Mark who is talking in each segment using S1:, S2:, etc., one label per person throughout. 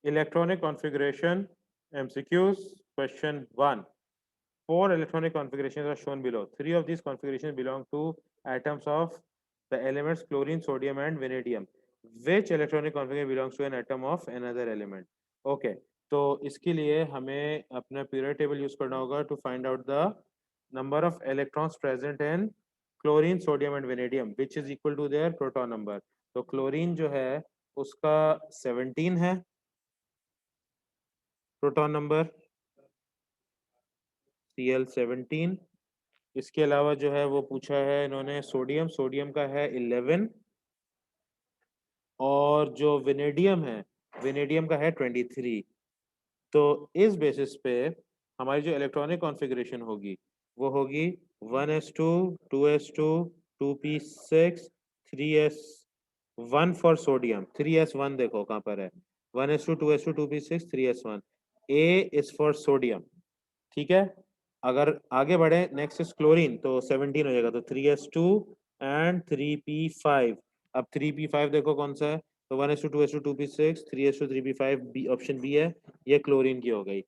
S1: Electronic configuration MCQs. Question 1. Four electronic configurations are shown below. Three of these configurations belong to atoms of the elements chlorine, sodium, and vanadium. Which electronic configuration belongs to an atom of another element? Okay, तो इसके लिए हमें अपना periodic table use करना होगा to find out the number of electrons present in chlorine, sodium, and vanadium, which is equal to their proton number. तो chlorine जो है उसका 17 है प्रोटॉन नंबर Cl17। इसके अलावा जो है वो पूछा है इन्होंने सोडियम, सोडियम का है 11 और जो वेनेडियम है वेनेडियम का है 23। तो इस बेसिस पे हमारी जो इलेक्ट्रॉनिक कॉन्फ़िगरेशन होगी वो होगी 1s2 2s2 2p6 3s1 for sodium. 3s1 देखो कहाँ पर है, 1s2 2s2 2p6 3s1। A is for sodium, ठीक है। अगर आगे बढ़े नेक्स्ट इज क्लोरीन तो 17 हो जाएगा, तो 3s2 एंड 3p5। अब 3p5 देखो कौन सा है, तो 1s2 2s2 2p6 3s2 3p5 B, option B है, ये क्लोरीन की हो गई।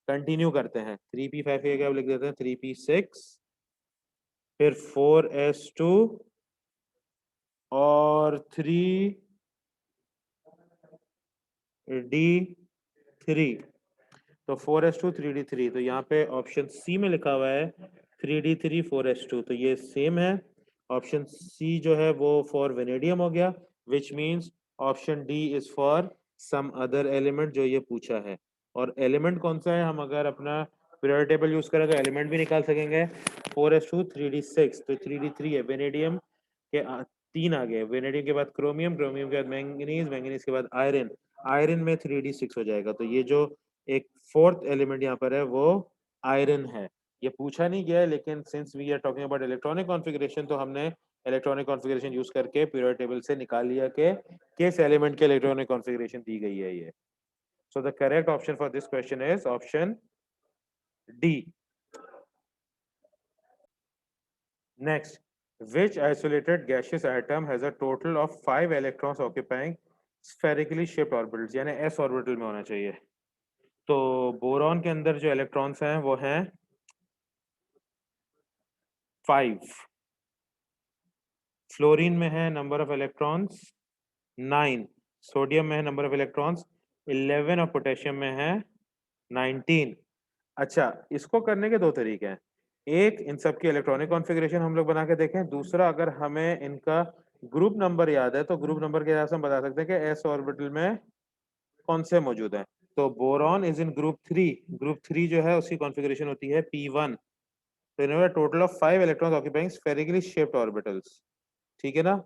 S1: कंटिन्यू करते हैं, 3p5 की जगह लिख देते हैं 3p6, फिर 4s2 और 3d3। तो 4s2 3d3, तो यहाँ पे ऑप्शन सी में लिखा हुआ है 3d3 4s2, तो ये सेम है। ऑप्शन सी जो है वो फॉर वेनेडियम हो गया, which means option D is for some other element जो ये पूछा है। और एलिमेंट कौन सा है, हम अगर अपना पीरियोडिक टेबल यूज करें तो एलिमेंट भी निकाल सकेंगे। 4s2 3d6, तो 3d3 है। वेनेडियम के तीन आ गए, वेनेडियम के बाद क्रोमियम, क्रोमियम के बाद मैंगनीज, मैंगनीज के बाद आयरन, आयरन में 3d6 हो जाएगा। तो ये जो एक फोर्थ एलिमेंट यहाँ पर है वो आयरन है। ये पूछा नहीं गया है, लेकिन since we are talking about electronic configuration तो हमने इलेक्ट्रॉनिक कॉन्फ़िगरेशन यूज करके पीरियोडिक टेबल से निकाल लिया कि किस एलिमेंट के इलेक्ट्रॉनिक कॉन्फ़िगरेशन दी गई है ये। सो the correct option for this question is option D. Next, which isolated gaseous atom has a total of 5 electrons occupying spherically shaped orbitals, यानी s ऑर्बिटल में होना चाहिए। तो बोरॉन के अंदर जो इलेक्ट्रॉन्स हैं वो हैं 5, फ्लोरीन में है नंबर ऑफ इलेक्ट्रॉन्स 9, सोडियम में है नंबर ऑफ इलेक्ट्रॉन्स 11 और पोटेशियम में है 19। अच्छा, इसको करने के दो तरीके हैं। एक, इन सब की इलेक्ट्रॉनिक कॉन्फ़िगरेशन हम लोग बना के देखें। दूसरा, अगर हमें इनका ग्रुप नंबर याद है तो ग्रुप नंबर के हिसाब से हम बता सकते हैं कि एस ऑर्बिटल में कौन से मौजूद हैं। तो boron is in group 3, group 3 जो है उसकी कॉन्फ़िगरेशन होती है p1। तो इन्होंने total of 5 electrons occupying spherically shaped orbitals, ठीक है ना।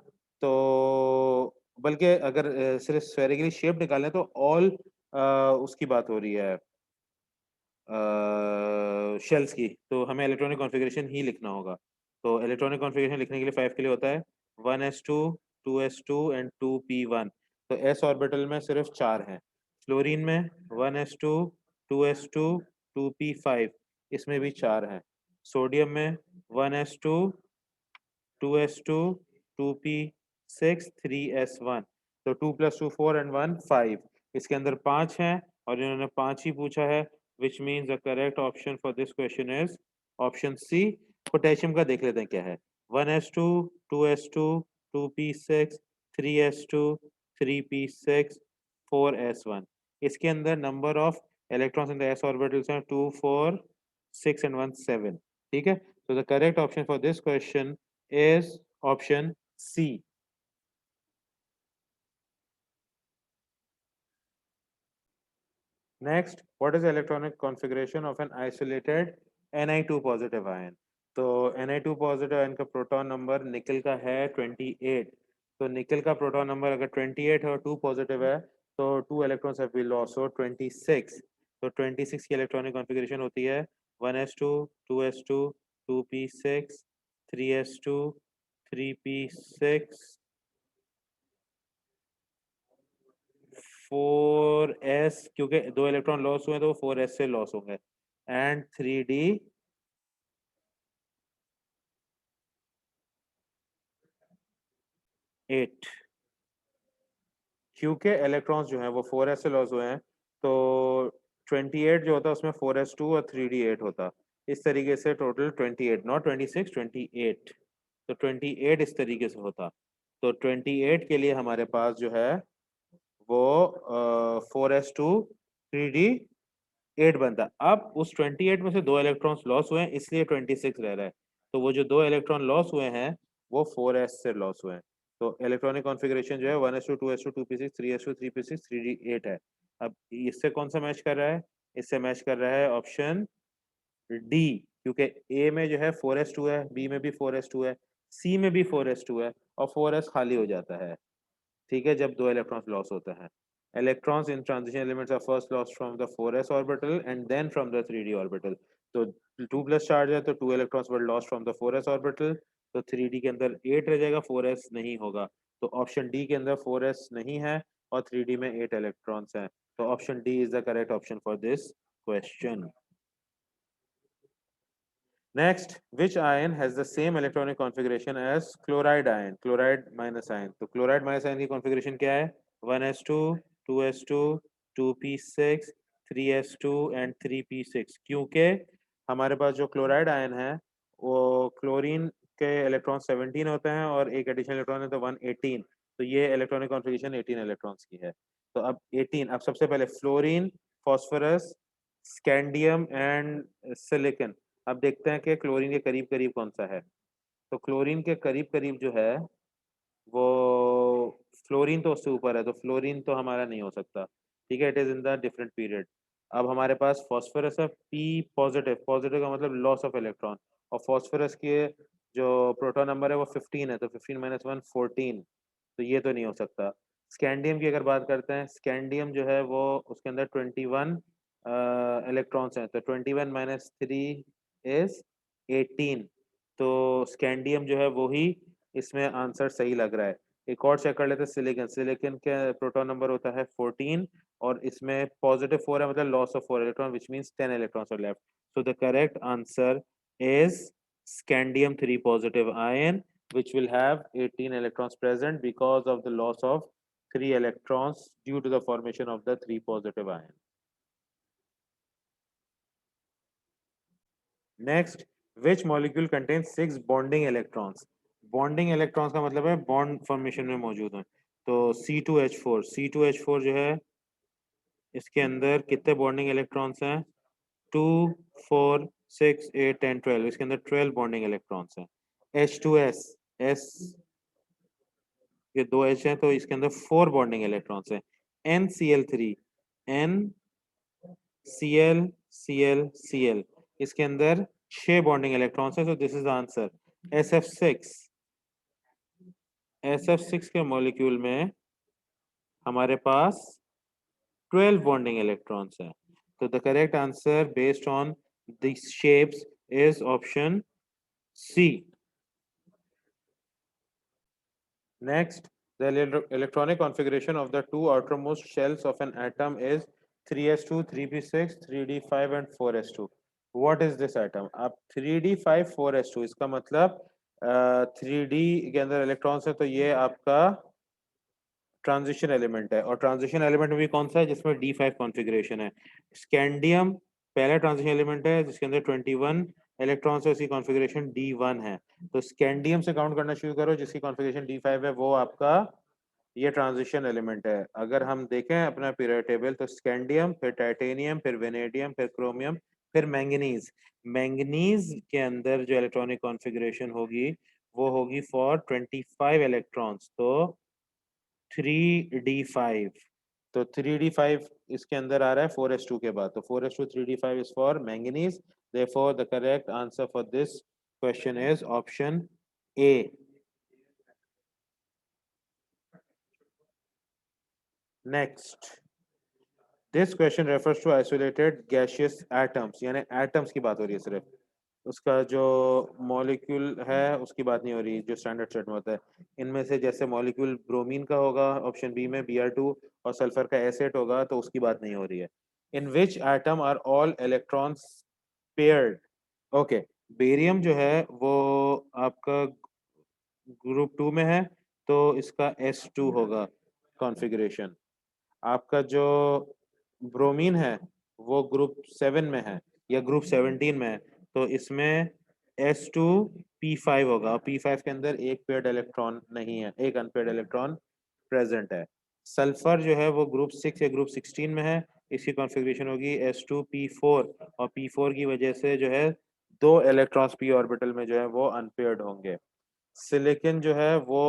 S1: तो बल्कि अगर सिर्फ स्फेरिकली शेप निकालें तो ऑल उसकी बात हो रही है शेल्स की, तो हमें इलेक्ट्रॉनिक कॉन्फ़िगरेशन ही लिखना होगा। तो इलेक्ट्रॉनिक कॉन्फ़िगरेशन लिखने के लिए 5 के लिए होता है 1s2 2s2 एंड 2p1। तो s ऑर्बिटल में सिर्फ 4 हैं। फ्लोरीन में 1s2 2s2 2p5, इसमें भी 4 हैं। सोडियम में 1s2 2s2 2p6 3s1, तो 2 + 2 4 एंड 1 5, इसके अंदर 5 हैं और इन्होंने 5 ही पूछा है, which means the correct option for this question is option C. Potassium का देख लेते हैं क्या है, 1s2 2s2 2p6 3s2 3p6 4s1। इसके अंदर number of electrons in the s orbitals हैं 2 4 6 एंड 1 7, ठीक है। तो the correct option for this question is option C. Next, what is the electronic configuration of an isolated Ni2 positive ion? तो Ni2 positive ion का proton number निकल का है 28। तो निकल का प्रोटॉन नंबर अगर 28 है और 2 पॉजिटिव है तो 2 इलेक्ट्रॉन्स हैव बीन लॉस्ट, सो 26। तो 26 की इलेक्ट्रॉनिक कॉन्फ़िगरेशन होती है 1s2 2s2 2p6 3s2 3p6 4s, क्योंकि 2 इलेक्ट्रॉन लॉस हुए तो वो 4s से लॉस होंगे, एंड 3d8, क्योंकि इलेक्ट्रॉन्स जो हैं वो 4s से लॉस हुए हैं तो 28 जो होता है उसमें 4s2 और 3d8 होता। इस तरीके से टोटल 28, नॉट 26, 28। तो 28 इस तरीके से होता। तो 28 के लिए हमारे पास जो है वो 4s2 3d8 बनता। अब उस 28 में से 2 इलेक्ट्रॉन्स लॉस हुए हैं, इसलिए 26 रह रहा है। तो वो जो 2 इलेक्ट्रॉन लॉस हुए हैं वो 4s से लॉस हुए हैं। तो इलेक्ट्रॉनिक कॉन्फ़िगरेशन जो है 1s2 2s2 2p6 3s2 3p6 3d8 है। अब इससे कौन सा मैच कर रहा है? इससे मैच कर रहा है ऑप्शन डी, क्योंकि ए में जो है 4s2 है, बी में भी 4s2 है, सी में भी 4s2 है, और 4s खाली हो जाता है। ठीक है, जब 2 इलेक्ट्रॉन्स लॉस होते हैं। Electrons in transition elements are first lost from the 4s orbital and then from the 3d orbital. तो 2 प्लस चार्ज है तो 2 electrons were lost from the 4s orbital. तो 3d के अंदर 8 रह जाएगा, 4s नहीं होगा। तो ऑप्शन डी के अंदर 4s नहीं है और 3d में 8 इलेक्ट्रॉन्स हैं। तो option D is the correct option for this question. Next, which ion has the same electronic configuration as chloride ion? Chloride minus ion. तो chloride minus ion की configuration क्या है? 1s2, 2s2, 2p6, 3s2 and 3p6। क्योंकि हमारे पास जो chloride ion है वो chlorine के इलेक्ट्रॉन 17 होते हैं और एक एडिशनल इलेक्ट्रॉन है तो 118। तो ये इलेक्ट्रॉनिक कॉन्फ़िगरेशन 18 इलेक्ट्रॉन्स की है। तो अब 18, अब सबसे पहले fluorine, phosphorus, scandium and silicon. अब देखते हैं कि क्लोरीन के करीब करीब कौन सा है। तो क्लोरीन के करीब करीब जो है वो फ्लोरीन तो उससे ऊपर है, तो फ्लोरीन तो हमारा नहीं हो सकता। ठीक है, it is in the different period. अब हमारे पास फॉस्फोरस है, पी पॉजिटिव, पॉजिटिव का मतलब लॉस ऑफ इलेक्ट्रॉन, और फॉस्फोरस के जो प्रोटॉन नंबर है वो 15 है, तो 15 माइनस 1 14। तो ये तो नहीं हो सकता। स्कैंडियम की अगर बात करते हैं, स्कैंडियम जो है वो उसके अंदर 21 इलेक्ट्रॉन्स हैं, तो 21 माइनस 3 इज 18। तो स्कैंडियम जो है वो ही इसमें आंसर सही लग रहा है। एक और चेक कर लेते हैं सिलिकॉन। सिलिकॉन के प्रोटॉन नंबर होता है 14 और इसमें पॉजिटिव 4 है, मतलब loss of 4 electron, which means 10 electrons are left. So the correct answer is scandium 3 positive ion, which will have 18 electrons present because of the loss of 3 electrons due to the formation of the 3 positive ion. Next, which molecule contains 6 bonding electrons? Bonding electrons का मतलब है bond formation में मौजूद है। तो C2H4, C2H4 जो है इसके अंदर कितने बॉन्डिंग इलेक्ट्रॉन्स हैं? 2, 4, 6, 8, 10, 12। इसके अंदर 12 बॉन्डिंग इलेक्ट्रॉन्स हैं। H2S, S ये 2 H हैं तो इसके अंदर 4 बॉन्डिंग इलेक्ट्रॉन्स हैं। NCl3, NCl इसके अंदर 6 बॉन्डिंग इलेक्ट्रॉन्स हैं, so this is the answer। SF6, SF6 के मॉलिक्यूल में हमारे पास 12 bonding electrons हैं। तो the correct answer based on these shapes is option C। Next, the electronic configuration of the two outermost shells of an atom is 3s2, 3p6, 3d5 and 4s2। What is this atom? अब 3d5 4s2 इसका मतलब 3d के अंदर electrons है, तो ये आपका transition element है। और ट्रांजिशन एलिमेंट में भी कौन सा है? जिसमें D5 कॉन्फ़िगरेशन है। स्कैंडियम पहला ट्रांजिशन एलिमेंट है जिसके अंदर 21 इलेक्ट्रॉन्स है, उसकी कॉन्फ़िगरेशन D1 है। तो स्कैंडियम से काउंट करना शुरू करो, जिसकी कॉन्फ़िगरेशन D5 है, वो आपका ये ट्रांजिशन एलिमेंट है। अगर हम देखें अपना पीरियड टेबल, तो स्कैंडियम, फिर टाइटेनियम, फिर वेनेडियम, फिर क्रोमियम, फिर मैंगनीज। मैंगनीज के अंदर जो इलेक्ट्रॉनिक कॉन्फ़िगरेशन होगी वो होगी फॉर 25 इलेक्ट्रॉन्स, तो 3d5। तो 3d5 इसके अंदर आ रहा है 4s2 के बाद, तो 4s2 3d5 is for manganese। Therefore, the correct answer for this question is option A। Next, this question refers to isolated gaseous atoms, यानी atoms की बात हो रही है सिर्फ, उसका जो मॉलिक्यूल है उसकी बात नहीं हो रही, जो स्टैंडर्ड सेट में होता है। इनमें से जैसे मॉलिक्यूल ब्रोमीन का होगा ऑप्शन बी में Br2, और सल्फर का एसेट होगा, तो उसकी बात नहीं हो रही है। In which atom are all electrons paired? Okay, barium जो है वो आपका ग्रुप 2 में है, तो इसका S2 होगा कॉन्फ़िगरेशन। आपका जो ब्रोमीन है वो ग्रुप 7 में है या ग्रुप 17 में है, तो इसमें S2P5 होगा और P5 के अंदर एक पेयर्ड इलेक्ट्रॉन नहीं है, एक अनपेयर्ड इलेक्ट्रॉन प्रेजेंट है। सल्फर जो है वो ग्रुप 6 या ग्रुप 16 में है, इसकी कॉन्फ़िगरेशन होगी S2P4 और P4 की वजह से जो है दो इलेक्ट्रॉन्स p ऑर्बिटल में जो है वो अनपेयर्ड होंगे। सिलिकॉन जो है वो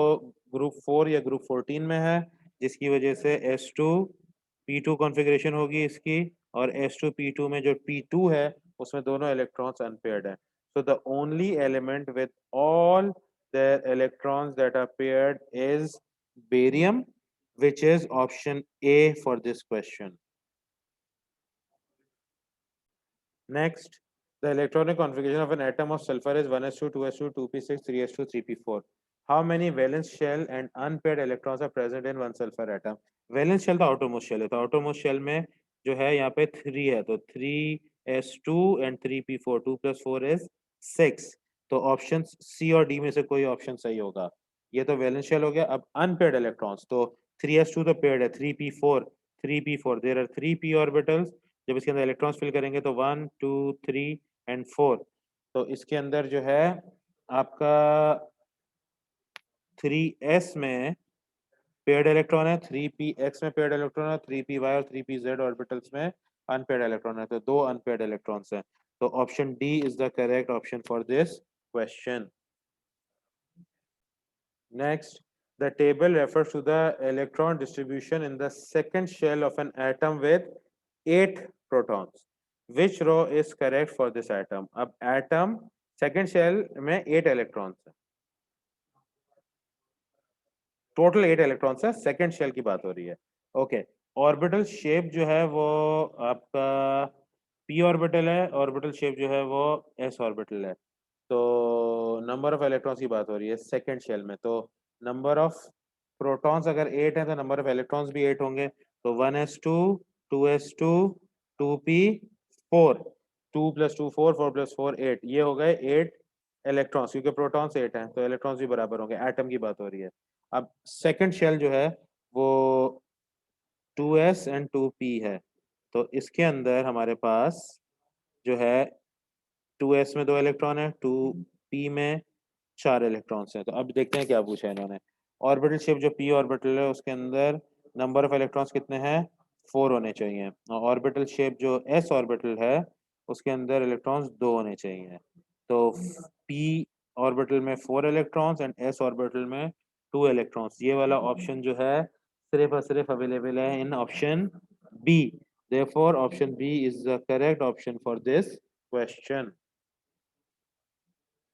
S1: ग्रुप 4 या ग्रुप 14 में है, जिसकी वजह से S2P2 कॉन्फ़िगरेशन होगी इसकी, और S2P2 में जो P2 है उसमें दोनों इलेक्ट्रॉन्स अनपेयर्ड हैं। So the only element with all the electrons that are paired is barium, which is option A for this question. Next, the electronic configuration of an atom of sulfur is 1s2, 2s2, 2p6, 3s2, 3p4. How many valence shell and unpaired electrons are present in one sulfur atom? Valence shell तो outermost shell है, तो outermost shell में जो है यहाँ पे 3 है, तो 3s2 and 3p4, 2 plus 4 is 6. तो ऑप्शन सी और डी में से कोई ऑप्शन सही होगा। ये तो वैलेंस शेल हो गया। अब अनपेयर्ड इलेक्ट्रॉन्स, तो 3s2 तो पेयर्ड है, 3p4 there are 3p orbitals. जब इसके अंदर इलेक्ट्रॉन्स फिल करेंगे तो 1 2 3 एंड 4, तो इसके अंदर जो है आपका 3s में पेयर्ड इलेक्ट्रॉन है, 3px में पेयर्ड इलेक्ट्रॉन है, 3py और 3pz ऑर्बिटल्स में अनपेयर्ड इलेक्ट्रॉन है, तो दो अनपेयर्ड इलेक्ट्रॉन्स हैं। तो option D is the correct option for this question. Next, the table refers to the electron distribution in the second shell of an atom with 8 protons. Which row is correct for this atom? अब atom second shell में 8 electrons है, total 8 electrons है, second shell की बात हो रही है। Okay, orbital shape जो है वो आपका p ऑर्बिटल है, ऑर्बिटल शेप जो है वो s ऑर्बिटल है। तो नंबर ऑफ इलेक्ट्रॉन्स की बात हो रही है सेकेंड शेल में, तो नंबर ऑफ प्रोटॉन्स अगर 8 है तो नंबर ऑफ इलेक्ट्रॉन्स भी 8 होंगे, तो 1s2 2s2 2p4, 2 + 2 4, 4 + 4 8, ये हो गए 8 इलेक्ट्रॉन्स, क्योंकि प्रोटॉन्स 8 हैं तो इलेक्ट्रॉन्स भी बराबर होंगे, एटम की बात हो रही है। अब सेकेंड शेल जो है वो 2s एंड 2p है, तो इसके अंदर हमारे पास जो है 2s में 2 इलेक्ट्रॉन है, 2p में 4 इलेक्ट्रॉन्स हैं। तो अब देखते हैं क्या पूछा है इन्होंने। ऑर्बिटल शेप जो p ऑर्बिटल है उसके अंदर नंबर ऑफ इलेक्ट्रॉन्स कितने हैं, 4 होने चाहिए, और ऑर्बिटल शेप जो s ऑर्बिटल है उसके अंदर इलेक्ट्रॉन्स 2 होने चाहिए। तो p ऑर्बिटल में 4 इलेक्ट्रॉन्स एंड s ऑर्बिटल में 2 इलेक्ट्रॉन्स, ये वाला ऑप्शन जो है सिर्फ और सिर्फ अवेलेबल है in option B. Therefore, option B is the correct option for this question.